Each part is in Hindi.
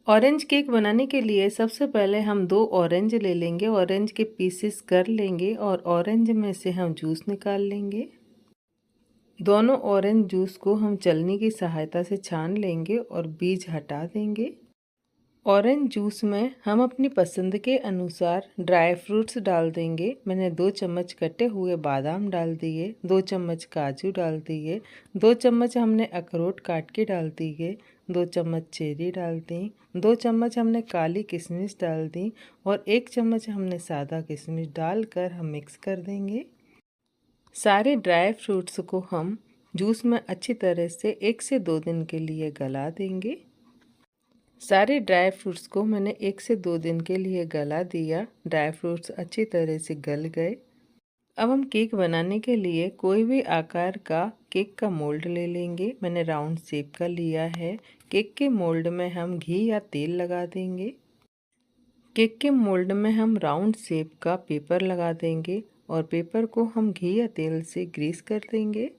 ऑरेंज केक बनाने के लिए सबसे पहले हम 2 ऑरेंज ले लेंगे, ऑरेंज के पीसेस कर लेंगे और ऑरेंज में से हम जूस निकाल लेंगे। दोनों ऑरेंज जूस को हम छलनी की सहायता से छान लेंगे और बीज हटा देंगे। ऑरेंज जूस में हम अपनी पसंद के अनुसार ड्राई फ्रूट्स डाल देंगे। मैंने 2 चम्मच कटे हुए बादाम डाल दिए, 2 चम्मच काजू डाल दिए, 2 चम्मच हमने अखरोट काट के डाल दिए, 2 चम्मच चेरी डाल दी, 2 चम्मच हमने काली किशमिश डाल दी और 1 चम्मच हमने सादा किशमिश डालकर हम मिक्स कर देंगे। सारे ड्राई फ्रूट्स को हम जूस में अच्छी तरह से 1 से 2 दिन के लिए गला देंगे। सारे ड्राई फ्रूट्स को मैंने 1 से 2 दिन के लिए गला दिया। ड्राई फ्रूट्स अच्छी तरह से गल गए। अब हम केक बनाने के लिए कोई भी आकार का केक का मोल्ड ले लेंगे। मैंने राउंड शेप का लिया है। केक के मोल्ड में हम घी या तेल लगा देंगे। केक के मोल्ड में हम राउंड शेप का पेपर लगा देंगे और पेपर को हम घी या तेल से ग्रीस कर देंगे।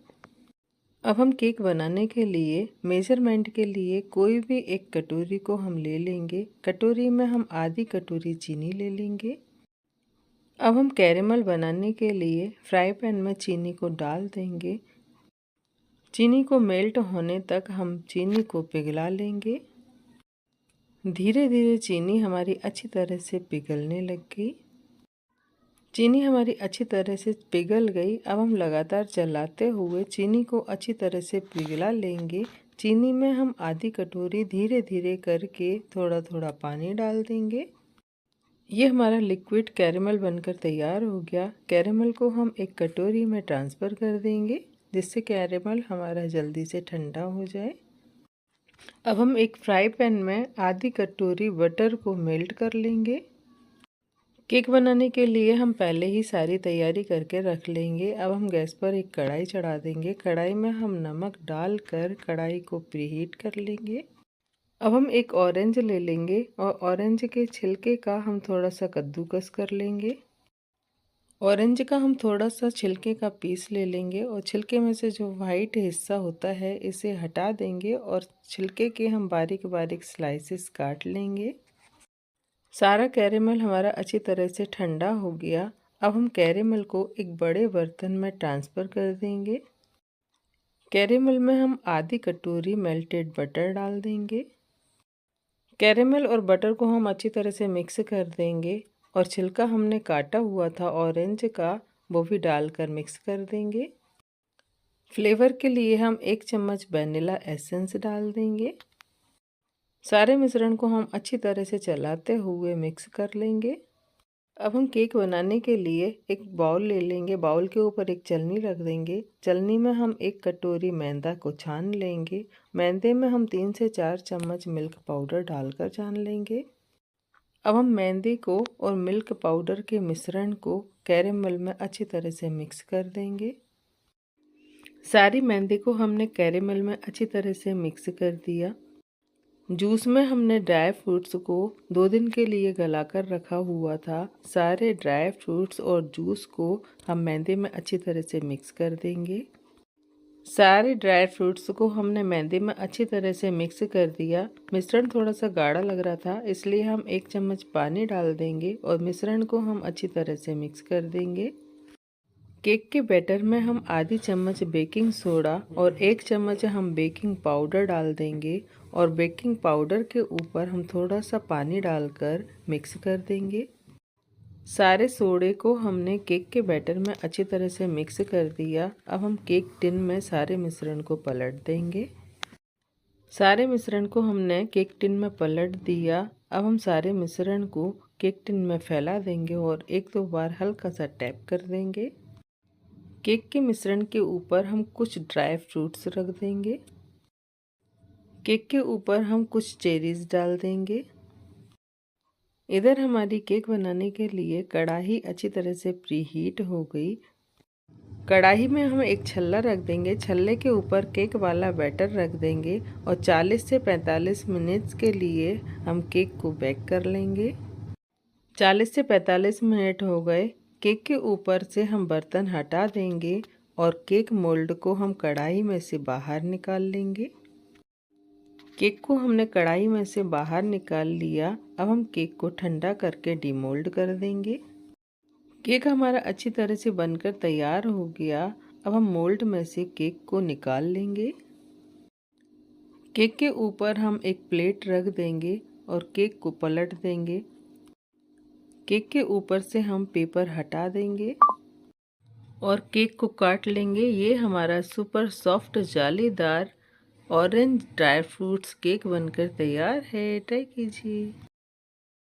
अब हम केक बनाने के लिए मेज़रमेंट के लिए कोई भी एक कटोरी को हम ले लेंगे। कटोरी में हम आधी कटोरी चीनी ले लेंगे। अब हम कैरेमल बनाने के लिए फ्राई पैन में चीनी को डाल देंगे। चीनी को मेल्ट होने तक हम चीनी को पिघला लेंगे। धीरे धीरे चीनी हमारी अच्छी तरह से पिघलने लग गई। चीनी हमारी अच्छी तरह से पिघल गई। अब हम लगातार चलाते हुए चीनी को अच्छी तरह से पिघला लेंगे। चीनी में हम आधी कटोरी धीरे धीरे करके थोड़ा थोड़ा पानी डाल देंगे। ये हमारा लिक्विड कैरेमल बनकर तैयार हो गया। कैरेमल को हम एक कटोरी में ट्रांसफ़र कर देंगे जिससे कैरेमल हमारा जल्दी से ठंडा हो जाए। अब हम एक फ्राई पैन में आधी कटोरी बटर को मेल्ट कर लेंगे। केक बनाने के लिए हम पहले ही सारी तैयारी करके रख लेंगे। अब हम गैस पर एक कढ़ाई चढ़ा देंगे। कढ़ाई में हम नमक डालकर कढ़ाई को प्रीहीट कर लेंगे। अब हम एक ऑरेंज ले लेंगे और ऑरेंज के छिलके का हम थोड़ा सा कद्दूकस कर लेंगे। ऑरेंज का हम थोड़ा सा छिलके का पीस ले लेंगे और छिलके में से जो वाइट हिस्सा होता है इसे हटा देंगे और छिलके के हम बारीक बारीक स्लाइसेस काट लेंगे। सारा कैरेमल हमारा अच्छी तरह से ठंडा हो गया। अब हम कैरेमल को एक बड़े बर्तन में ट्रांसफ़र कर देंगे। कैरेमल में हम आधी कटोरी मेल्टेड बटर डाल देंगे। कैरेमल और बटर को हम अच्छी तरह से मिक्स कर देंगे और छिलका हमने काटा हुआ था ऑरेंज का वो भी डालकर मिक्स कर देंगे। फ्लेवर के लिए हम 1 चम्मच वनीला एसेंस डाल देंगे। सारे मिश्रण को हम अच्छी तरह से चलाते हुए मिक्स कर लेंगे। अब हम केक बनाने के लिए एक बाउल ले लेंगे। बाउल के ऊपर एक छलनी रख देंगे। छलनी में हम 1 कटोरी मैदा को छान लेंगे। मैदे में हम 3 से 4 चम्मच मिल्क पाउडर डालकर छान लेंगे। अब हम मैदे को और मिल्क पाउडर के मिश्रण को कैरेमल में अच्छी तरह से मिक्स कर देंगे। सारी मैदे को हमने कैरेमल में अच्छी तरह से मिक्स कर दिया। जूस में हमने ड्राई फ्रूट्स को 2 दिन के लिए गलाकर रखा हुआ था। सारे ड्राई फ्रूट्स और जूस को हम मैदे में अच्छी तरह से मिक्स कर देंगे। सारे ड्राई फ्रूट्स को हमने मैदे में अच्छी तरह से मिक्स कर दिया। मिश्रण थोड़ा सा गाढ़ा लग रहा था इसलिए हम 1 चम्मच पानी डाल देंगे और मिश्रण को हम अच्छी तरह से मिक्स कर देंगे। केक के बैटर में हम आधी चम्मच बेकिंग सोडा और 1 चम्मच हम बेकिंग पाउडर डाल देंगे और बेकिंग पाउडर के ऊपर हम थोड़ा सा पानी डालकर मिक्स कर देंगे। सारे सोडे को हमने केक के बैटर में अच्छी तरह से मिक्स कर दिया। अब हम केक टिन में सारे मिश्रण को पलट देंगे। सारे मिश्रण को हमने केक टिन में पलट दिया। अब हम सारे मिश्रण को केक टिन में फैला देंगे और 1-2 बार हल्का सा टैप कर देंगे। केक के मिश्रण के ऊपर हम कुछ ड्राई फ्रूट्स रख देंगे। केक के ऊपर हम कुछ चेरीज डाल देंगे। इधर हमारी केक बनाने के लिए कढ़ाई अच्छी तरह से प्रीहीट हो गई। कढ़ाई में हम एक छल्ला रख देंगे। छल्ले के ऊपर केक वाला बैटर रख देंगे और 40 से 45 मिनट के लिए हम केक को बेक कर लेंगे। 40 से 45 मिनट हो गए। केक के ऊपर से हम बर्तन हटा देंगे और केक मोल्ड को हम कढ़ाई में से बाहर निकाल लेंगे। केक को हमने कढ़ाई में से बाहर निकाल लिया। अब हम केक को ठंडा करके डिमोल्ड कर देंगे। केक हमारा अच्छी तरह से बनकर तैयार हो गया। अब हम मोल्ड में से केक को निकाल लेंगे। केक के ऊपर हम एक प्लेट रख देंगे और केक को पलट देंगे। केक के ऊपर से हम पेपर हटा देंगे और केक को काट लेंगे। ये हमारा सुपर सॉफ्ट जालीदार ऑरेंज ड्राई फ्रूट्स केक बनकर तैयार है। ट्राई कीजिए।